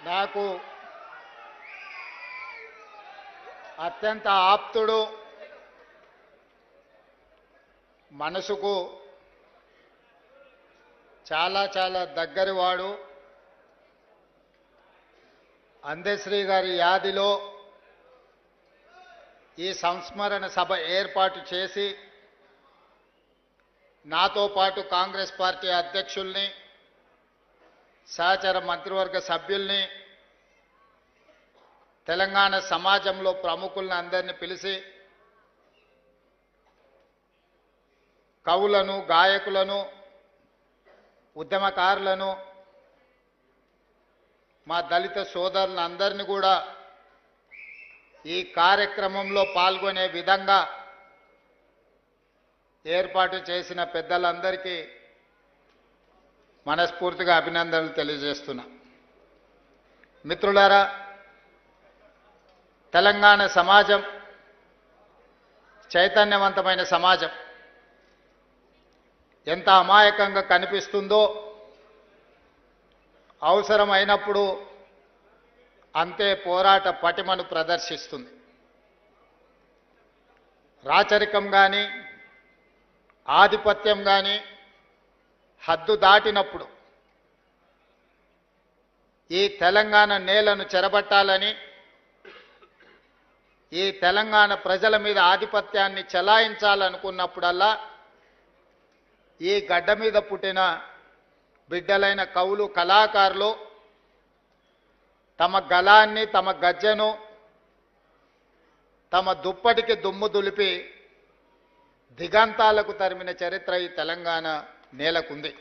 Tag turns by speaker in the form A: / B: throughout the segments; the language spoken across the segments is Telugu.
A: నాకు అత్యంత ఆప్తుడు, మనసుకు చాలా దగ్గరివాడు, అందశ్రీ గారి యాదిలో ఈ సంస్మరణ సభ ఏర్పాటు చేసి నాతో పాటు కాంగ్రెస్ పార్టీ అధ్యక్షుల్ని, సహచర మంత్రివర్గ సభ్యుల్ని, తెలంగాణ సమాజంలో ప్రముఖులను అందరినీ పిలిచి కవులను, గాయకులను, ఉద్యమకారులను, మా దళిత సోదరులందరినీ కూడా ఈ కార్యక్రమంలో పాల్గొనే విధంగా ఏర్పాటు చేసిన పెద్దలందరికీ మనస్ఫూర్తిగా అభినందనలు తెలియజేస్తున్నా. మిత్రులారా, తెలంగాణ సమాజం చైతన్యవంతమైన సమాజం. ఎంత అమాయకంగా కనిపిస్తుందో అవసరమైనప్పుడు అంతే పోరాట పటిమను ప్రదర్శిస్తుంది. రాచరికం కానీ, ఆధిపత్యం కానీ హద్దు దాటినప్పుడు ఈ తెలంగాణ నేలను చెరబట్టాలని, ఈ తెలంగాణ ప్రజల మీద ఆధిపత్యాన్ని చెలాయించాలనుకున్నప్పుడల్లా ఈ గడ్డ మీద పుట్టిన బిడ్డలైన కవులు, కళాకారులు తమ గళాన్ని, తమ గజ్జెను, తమ దుప్పటికి దుమ్ము దులిపి దిగంతాలకు తరిమిన చరిత్ర ఈ తెలంగాణ నేలకుంది.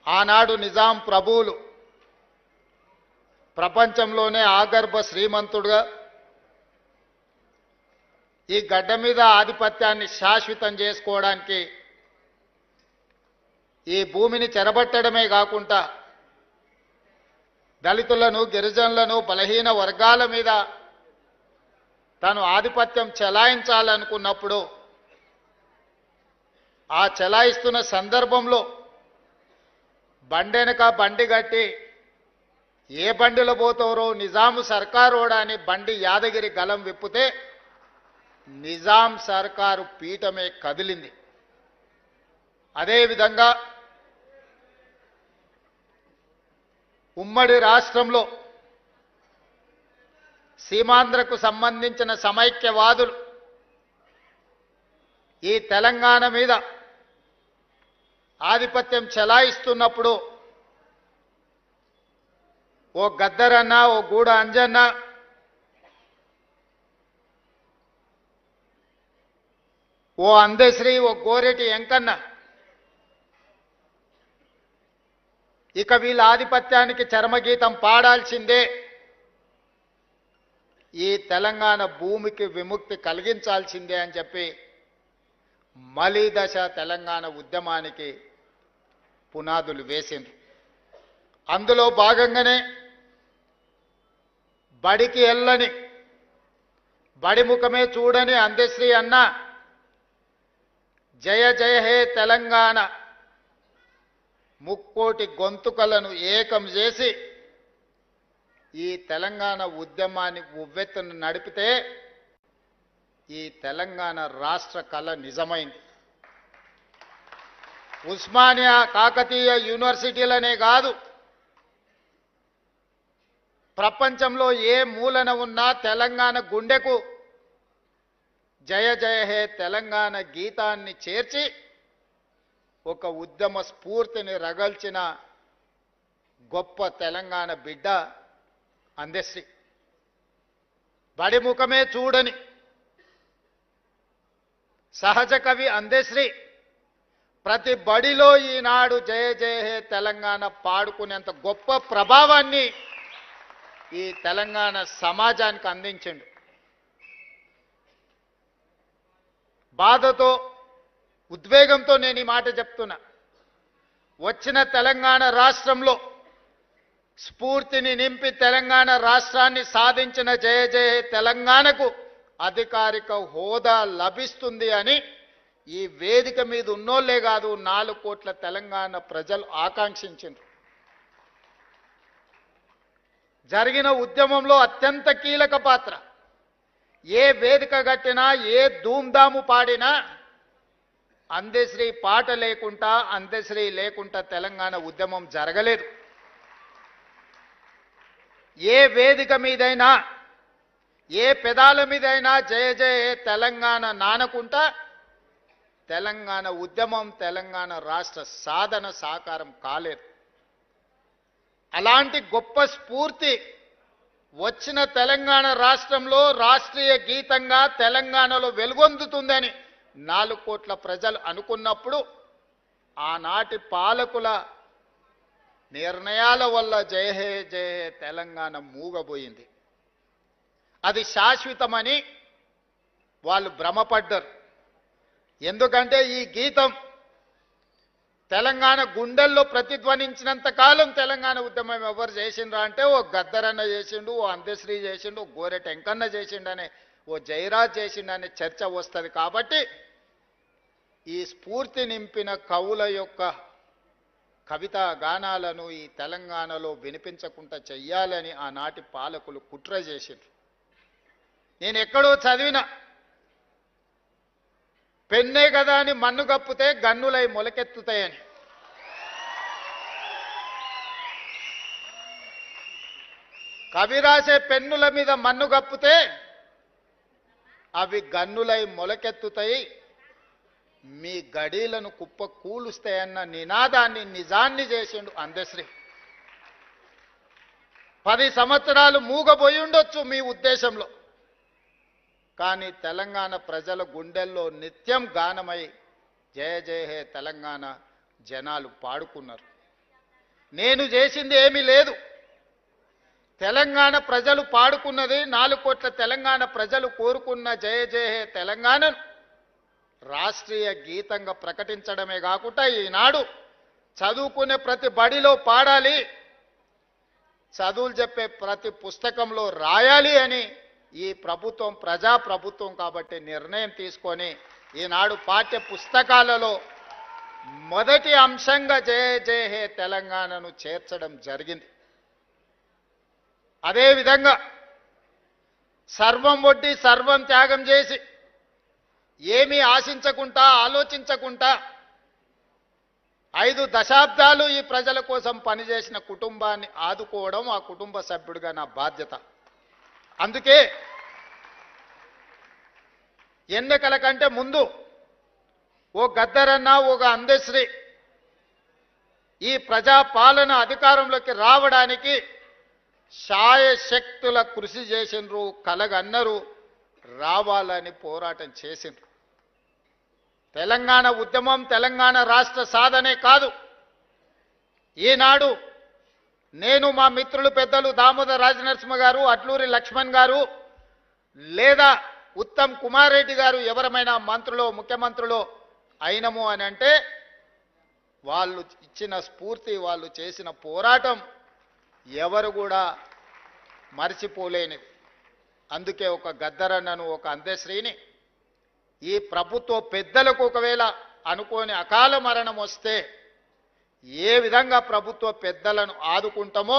A: ఆనాడు నిజాం ప్రభువులు ప్రపంచంలోనే ఆగర్భ శ్రీమంతుడుగా ఈ గడ్డ మీద ఆధిపత్యాన్ని శాశ్వతం చేసుకోవడానికి ఈ భూమిని చెరబట్టడమే కాకుండా దళితులను, గిరిజనులను, బలహీన వర్గాల మీద తాను ఆధిపత్యం చెలాయించాలనుకున్నప్పుడు ఆ చెలాయిస్తున్న సందర్భంలో బండెనక బండి కట్టి ఏ బండిలో పోతారో నిజాము సర్కారోడా అని బండి యాదగిరి గలం విప్పితే నిజాం సర్కారు పీఠమే కదిలింది. అదేవిధంగా ఉమ్మడి రాష్ట్రంలో సీమాంధ్రకు సంబంధించిన సమైక్యవాదులు ఈ తెలంగాణ మీద ఆధిపత్యం చెలాయిస్తున్నప్పుడు ఓ గద్దరన్న, ఓ గూడ అంజన్న, ఓ అందశ్రీ, ఓ గోరెటి వెంకన్న ఇక వీళ్ళ ఆధిపత్యానికి చరమగీతం పాడాల్సిందే, ఈ తెలంగాణ భూమికి విముక్తి కలిగించాల్సిందే అని చెప్పి మలిదశ తెలంగాణ ఉద్యమానికి పునాదులు వేసిండ్రు. అందులో భాగంగానే బడికి వెళ్ళని, బడి ముఖమే చూడని అందశ్రీ అన్న జయ జయ హే తెలంగాణ ముక్కోటి గొంతుకలను ఏకం చేసి ఈ తెలంగాణ ఉద్యమాన్ని ఉవ్వెత్తున నడిపితే ఈ తెలంగాణ రాష్ట్ర కళ నిజమైంది. ఉస్మానియా, కాకతీయ యూనివర్సిటీలనే కాదు, ప్రపంచంలో ఏ మూలన ఉన్నా తెలంగాణ గుండెకు జయ జయ హే తెలంగాణ గీతాన్ని చేర్చి ఒక ఉద్యమ స్ఫూర్తిని రగల్చిన గొప్ప తెలంగాణ బిడ్డ అందశ్రీ. బడి ముఖమే చూడని సహజ కవి అందశ్రీ ప్రతి బడిలో ఈనాడు జయ జయ హే తెలంగాణ పాడుకునేంత గొప్ప ప్రభావాన్ని ఈ తెలంగాణ సమాజానికి అందించిండు. బాధతో, ఉద్వేగంతో నేను ఈ మాట చెప్తున్నా. వచ్చిన తెలంగాణ రాష్ట్రంలో స్ఫూర్తిని నింపి తెలంగాణ రాష్ట్రాన్ని సాధించిన జయ జయ తెలంగాణకు అధికారిక హోదా లభిస్తుంది అని ఈ వేదిక మీద ఉన్నోళ్లే కాదు 4 కోట్ల తెలంగాణ ప్రజలు ఆకాంక్షించారు. జరిగిన ఉద్యమంలో అత్యంత కీలక పాత్ర. ఏ వేదిక కట్టినా, ఏ ధూమ్ధాము పాడినా అందశ్రీ పాట లేకుండా, అందశ్రీ లేకుండా తెలంగాణ ఉద్యమం జరగలేదు. ఏ వేదిక మీదైనా, ఏ పెదాల మీదైనా జయ జయ తెలంగాణ నానకుంటా తెలంగాణ ఉద్యమం, తెలంగాణ రాష్ట్ర సాధన సాకారం కాలేదు. అలాంటి గొప్ప స్ఫూర్తి వచ్చిన తెలంగాణ రాష్ట్రంలో రాష్ట్రీయ గీతంగా తెలంగాణలో వెలుగొందుతుందని 4 కోట్ల ప్రజలు అనుకున్నప్పుడు ఆనాటి పాలకుల నిర్ణయాల వల్ల జయ హే జయ హే తెలంగాణ మూగబోయింది. అది శాశ్వతమని వాళ్ళు భ్రమపడ్డారు. ఎందుకంటే ఈ గీతం తెలంగాణ గుండెల్లో ప్రతిధ్వనించినంత కాలం తెలంగాణ ఉద్యమం ఎవరు చేసిండ్రా అంటే ఓ గద్దరన్న చేసిండు, ఓ అందశ్రీ చేసిండు, ఓ గోరెట వెంకన్న చేసిండనే, ఓ జయరాజ్ చేసిండనే చర్చ వస్తుంది. కాబట్టి ఈ స్ఫూర్తి నింపిన కవుల యొక్క కవితా గానాలను ఈ తెలంగాణలో వినిపించకుండా చెయ్యాలని ఆనాటి పాలకులు కుట్ర చేసిండ్రు. నేను ఎక్కడో చదివిన పెన్నే కదా అని మన్ను కప్పితే గన్నులై మొలకెత్తుతాయని. కవి రాసే పెన్నుల మీద మన్ను కప్పితే అవి గన్నులై మొలకెత్తుతాయి, మీ గడీలను కుప్ప కూలుస్తాయన్న నినాదాన్ని, నిజాన్ని చేసిండు అందశ్రీ. 10 సంవత్సరాలు మూగబోయి ఉండొచ్చు మీ ఉద్దేశంలో, కానీ తెలంగాణ ప్రజల గుండెల్లో నిత్యం గానమై జయ జయ హే తెలంగాణ జనాలు పాడుకున్నారు. నేను చేసింది ఏమీ లేదు, తెలంగాణ ప్రజలు పాడుకున్నది. 4 కోట్ల తెలంగాణ ప్రజలు కోరుకున్న జయ జయ హే తెలంగాణను రాష్ట్రీయ గీతంగా ప్రకటించడమే కాకుండా ఈనాడు చదువుకునే ప్రతి బడిలో పాడాలి, చదువులు చెప్పే ప్రతి పుస్తకంలో రాయాలి అని ఈ ప్రభుత్వం ప్రజా ప్రభుత్వం కాబట్టి నిర్ణయం తీసుకొని ఈనాడు పాఠ్య పుస్తకాలలో మొదటి అంశంగా జయ జయ హే తెలంగాణను చేర్చడం జరిగింది. అదేవిధంగా సర్వం ఒడ్డి సర్వం త్యాగం చేసి ఏమీ ఆశించకుండా, ఆలోచించకుండా 5 దశాబ్దాలు ఈ ప్రజల కోసం పనిచేసిన కుటుంబాన్ని ఆదుకోవడం ఆ కుటుంబ సభ్యుడిగా నా బాధ్యత. అందుకే ఎన్నికల కంటే ముందు ఓ గద్దరన్న, ఒక అందశ్రీ ఈ ప్రజాపాలన అధికారంలోకి రావడానికి శాయశక్తుల కృషి చేసిండ్రు, కలగన్నరు, రావాలని పోరాటం చేసిండ్రు. తెలంగాణ ఉద్యమం తెలంగాణ రాష్ట్ర సాధనే కాదు. ఈనాడు నేను, మా మిత్రులు పెద్దలు దామోదర్ రాజనరసింహ గారు, అట్లూరి లక్ష్మణ్ గారు, లేదా ఉత్తమ్ కుమార్ రెడ్డి గారు ఎవరమైనా మంత్రులో, ముఖ్యమంత్రులో అయినము అని అంటే వాళ్ళు ఇచ్చిన స్ఫూర్తి, వాళ్ళు చేసిన పోరాటం ఎవరు కూడా మర్చిపోలేనిది. అందుకే ఒక గద్దరన్నను, ఒక అందశ్రీని ఈ ప్రభుత్వ పెద్దలకు ఒకవేళ అనుకోని అకాల మరణం వస్తే ఏ విధంగా ప్రభుత్వ పెద్దలను ఆదుకుంటామో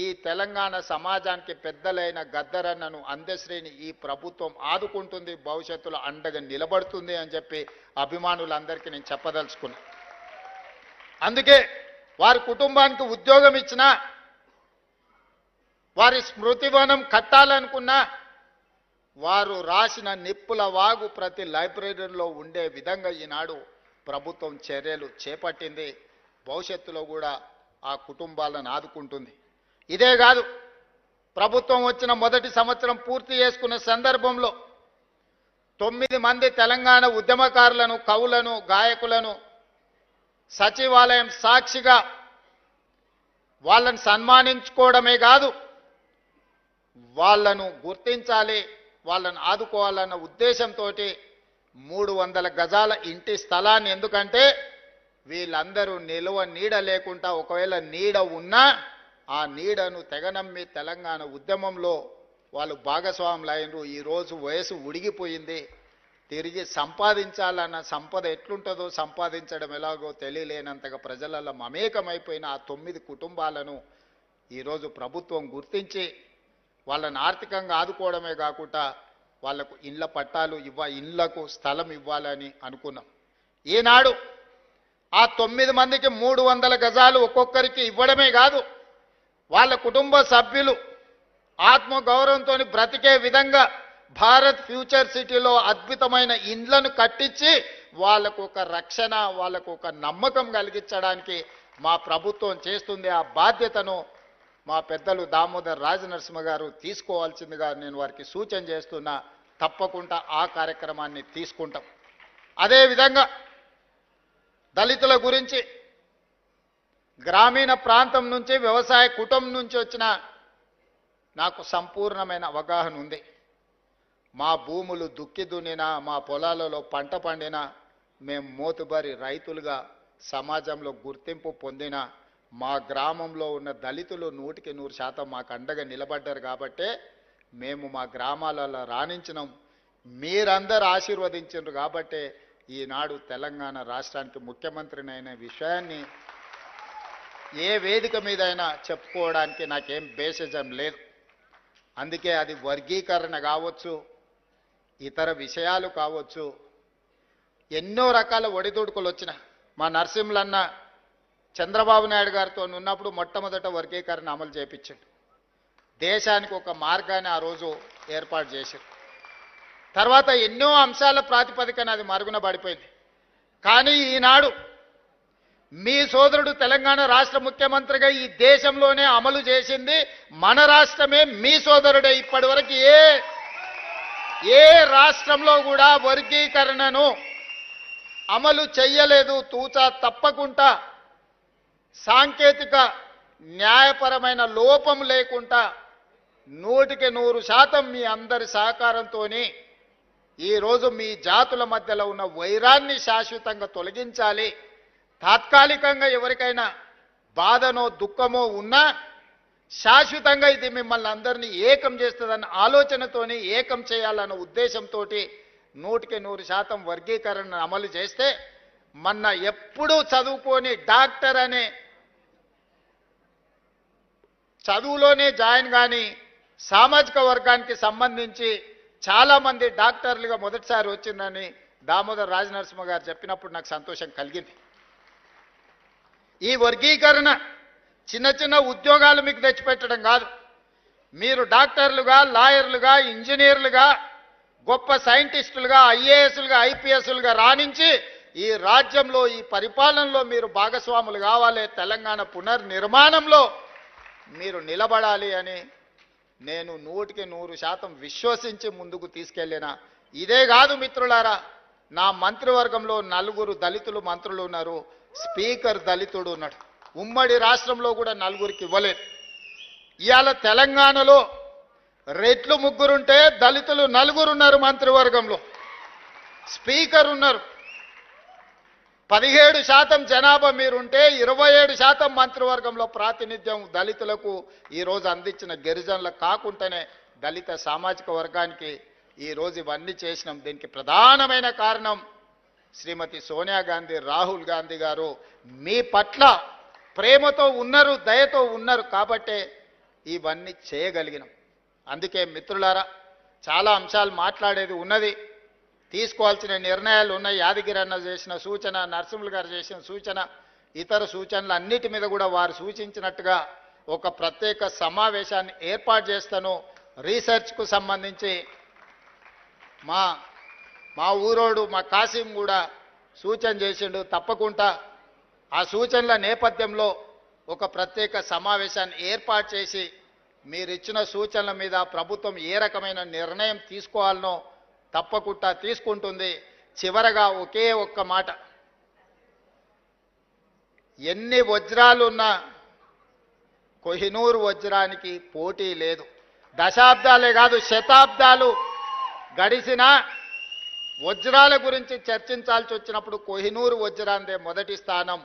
A: ఈ తెలంగాణ సమాజానికి పెద్దలైన గద్దరన్నను, అందశ్రీని ఈ ప్రభుత్వం ఆదుకుంటుంది, భవిష్యత్తులో అండగా నిలబడుతుంది అని చెప్పి అభిమానులందరికీ నేను చెప్పదలుచుకున్నా. అందుకే వారి కుటుంబానికి ఉద్యోగం ఇచ్చినా, వారి స్మృతివనం కట్టాలనుకున్నా వారు రాసిన నిప్పుల వాగు ప్రతి లైబ్రరీలో ఉండే విధంగా ఈనాడు ప్రభుత్వం చర్యలు చేపట్టింది. భవిష్యత్తులో కూడా ఆ కుటుంబాలను ఆదుకుంటుంది. ఇదే కాదు, ప్రభుత్వం వచ్చిన మొదటి సంవత్సరం పూర్తి చేసుకున్న సందర్భంలో 9 మంది తెలంగాణ ఉద్యమకారులను, కవులను, గాయకులను సచివాలయం సాక్షిగా వాళ్ళని సన్మానించుకోవడమే కాదు, వాళ్ళను గుర్తించాలి, వాళ్ళను ఆదుకోవాలన్న ఉద్దేశంతో 300 గజాల ఇంటి స్థలాన్ని, ఎందుకంటే వీళ్ళందరూ నిలువ నీడ లేకుండా ఒకవేళ నీడ ఉన్నా ఆ నీడను తెగనమ్మి తెలంగాణ ఉద్యమంలో వాళ్ళు భాగస్వాములు అయినరు. ఈరోజు వయసు ఉడిగిపోయింది, తిరిగి సంపాదించాలన్న సంపద ఎట్లుంటుందో, సంపాదించడం ఎలాగో తెలియలేనంతగా ప్రజలలో మమేకమైపోయిన ఆ 9 కుటుంబాలను ఈరోజు ప్రభుత్వం గుర్తించి వాళ్ళని ఆర్థికంగా ఆదుకోవడమే కాకుండా వాళ్లకు ఇళ్ల పట్టాలు ఇళ్లకు స్థలం ఇవ్వాలని అనుకున్నాం. ఈనాడు ఆ 9 మందికి 300 గజాలు ఒక్కొక్కరికి ఇవ్వడమే కాదు, వాళ్ళ కుటుంబ సభ్యులు ఆత్మగౌరవంతో బ్రతికే విధంగా భారత్ ఫ్యూచర్ సిటీలో అద్భుతమైన ఇండ్లను కట్టించి వాళ్ళకు ఒక రక్షణ, వాళ్ళకు ఒక నమ్మకం కలిగించడానికి మా ప్రభుత్వం చేస్తుంది. ఆ బాధ్యతను మా పెద్దలు దామోదర్ రాజనరసింహ గారు తీసుకోవాల్సిందిగా నేను వారికి సూచన చేస్తున్నా. తప్పకుండా ఆ కార్యక్రమాన్ని తీసుకుంటాం. అదేవిధంగా దళితుల గురించి గ్రామీణ ప్రాంతం నుంచి వ్యవసాయ కుటుంబం నుంచి వచ్చిన నాకు సంపూర్ణమైన అవగాహన ఉంది. మా భూములు దుక్కి దున్నినా, మా పొలాలలో పంట పండినా, మేము మోతుబరి రైతులుగా సమాజంలో గుర్తింపు పొందిన మా గ్రామంలో ఉన్న దళితులు 100% మాకు అండగా నిలబడ్డారు. కాబట్టే మేము మా గ్రామాలలో రాణించినాం. మీరందరూ ఆశీర్వదించారు కాబట్టే ఈనాడు తెలంగాణ రాష్ట్రానికి ముఖ్యమంత్రినైన విషయాన్ని ఏ వేదిక మీదైనా చెప్పుకోవడానికి నాకేం బేసిజం లేదు. అందుకే అది వర్గీకరణ కావచ్చు, ఇతర విషయాలు కావచ్చు, ఎన్నో రకాల ఒడిదుడుకులు వచ్చిన మా నరసింహులన్న చంద్రబాబు నాయుడు గారితో ఉన్నప్పుడు మొట్టమొదట వర్గీకరణ అమలు చేయించాడు. దేశానికి ఒక మార్గాన్ని ఆ రోజు ఏర్పాటు చేశారు. తర్వాత ఎన్నో అంశాల ప్రాతిపదికన అది మరుగున పడిపోయింది. కానీ ఈనాడు మీ సోదరుడు తెలంగాణ రాష్ట్ర ముఖ్యమంత్రిగా ఈ దేశంలోనే అమలు చేసింది మన రాష్ట్రమే. మీ సోదరుడే. ఇప్పటి వరకు ఏ రాష్ట్రంలో కూడా వర్గీకరణను అమలు చెయ్యలేదు. తూచా తప్పకుండా సాంకేతిక న్యాయపరమైన లోపం లేకుండా 100% మీ అందరి సహకారంతోనే ఈరోజు మీ జాతుల మధ్యలో ఉన్న వైరాన్ని శాశ్వతంగా తొలగించాలి. తాత్కాలికంగా ఎవరికైనా బాధనో దుఃఖమో ఉన్నా శాశ్వతంగా ఇది మిమ్మల్ని అందరినీ ఏకం చేస్తుందన్న ఆలోచనతోని ఏకం చేయాలన్న ఉద్దేశంతో 100% వర్గీకరణ అమలు చేస్తే మొన్న ఎప్పుడూ చదువుకొని డాక్టర్ అనే చదువులోనే జాయిన్ కాని సామాజిక వర్గానికి సంబంధించి చాలామంది డాక్టర్లుగా మొదటిసారి వచ్చిందని దామోదర్ రాజనరసింహ గారు చెప్పినప్పుడు నాకు సంతోషం కలిగింది. ఈ వర్గీకరణ చిన్న చిన్న ఉద్యోగాలు మీకు తెచ్చిపెట్టడం కాదు. మీరు డాక్టర్లుగా, లాయర్లుగా, ఇంజనీర్లుగా, గొప్ప సైంటిస్టులుగా, ఐఏఎస్లుగా, ఐపీఎస్లుగా రాణించి ఈ రాజ్యంలో, ఈ పరిపాలనలో మీరు భాగస్వాములు కావాలి. తెలంగాణ పునర్నిర్మాణంలో మీరు నిలబడాలి అని నేను 100% విశ్వసించి ముందుకు తీసుకెళ్ళిన. ఇదే కాదు మిత్రులారా, నా మంత్రివర్గంలో 4 దళితులు మంత్రులు ఉన్నారు. స్పీకర్ దళితుడు ఉన్నాడు. ఉమ్మడి రాష్ట్రంలో కూడా 4కి ఇవ్వలేదు. ఇవాళ తెలంగాణలో రెట్లు 3 ఉంటే దళితులు 4 ఉన్నారు మంత్రివర్గంలో. స్పీకర్ ఉన్నారు. 17% జనాభా మీరుంటే 27% మంత్రివర్గంలో ప్రాతినిధ్యం దళితులకు ఈరోజు అందించిన గిరిజనులకు కాకుండానే దళిత సామాజిక వర్గానికి ఈరోజు ఇవన్నీ చేసినాం. దీనికి ప్రధానమైన కారణం శ్రీమతి సోనియా గాంధీ, రాహుల్ గాంధీ గారు మీ పట్ల ప్రేమతో ఉన్నారు, దయతో ఉన్నారు కాబట్టే ఇవన్నీ చేయగలిగినాం. అందుకే మిత్రులారా, చాలా అంశాలు మాట్లాడేది ఉన్నది, తీసుకోవాల్సిన నిర్ణయాలు ఉన్నాయి. యాదగిరి అన్న చేసిన సూచన, నరసింహులు గారు చేసిన సూచన, ఇతర సూచనలు అన్నిటి మీద కూడా వారు సూచించినట్టుగా ఒక ప్రత్యేక సమావేశాన్ని ఏర్పాటు చేస్తాను. రీసెర్చ్కు సంబంధించి మా ఊరోడు మా కాసిం కూడా సూచన చేసిండు. తప్పకుండా ఆ సూచనల నేపథ్యంలో ఒక ప్రత్యేక సమావేశాన్ని ఏర్పాటు చేసి మీరిచ్చిన సూచనల మీద ప్రభుత్వం ఏ రకమైన నిర్ణయం తీసుకోవాలనో తప్పకుండా తీసుకుంటుంది. చివరగా ఒకే ఒక్క మాట, ఎన్ని వజ్రాలున్నా కోహినూర్ వజ్రానికి పోటీ లేదు. దశాబ్దాలే కాదు శతాబ్దాలు గడిచినా వజ్రాల గురించి చర్చించాల్సి వచ్చినప్పుడు కోహినూర్ వజ్రాందే మొదటి స్థానం.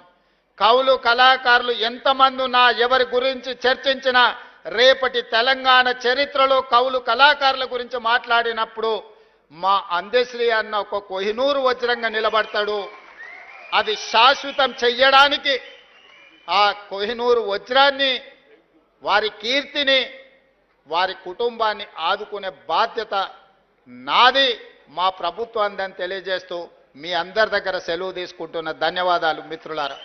A: కవులు, కళాకారులు ఎంతమంది ఉన్నా, ఎవరి గురించి చర్చించినా, రేపటి తెలంగాణ చరిత్రలో కవులు, కళాకారుల గురించి మాట్లాడినప్పుడు మా అందశ్రీ అన్న ఒక కోహినూరు వజ్రంగా నిలబడతాడు. అది శాశ్వతం చెయ్యడానికి ఆ కోహినూరు వజ్రాన్ని వారి కీర్తిని వారి కుటుంబాన్ని ఆదుకునే బాధ్యత నాది మా ప్రభుత్వాన్ని తెలియజేస్తూ మీ అందరి దగ్గర సెలవు తీసుకుంటున్న ధన్యవాదాలు మిత్రులారా.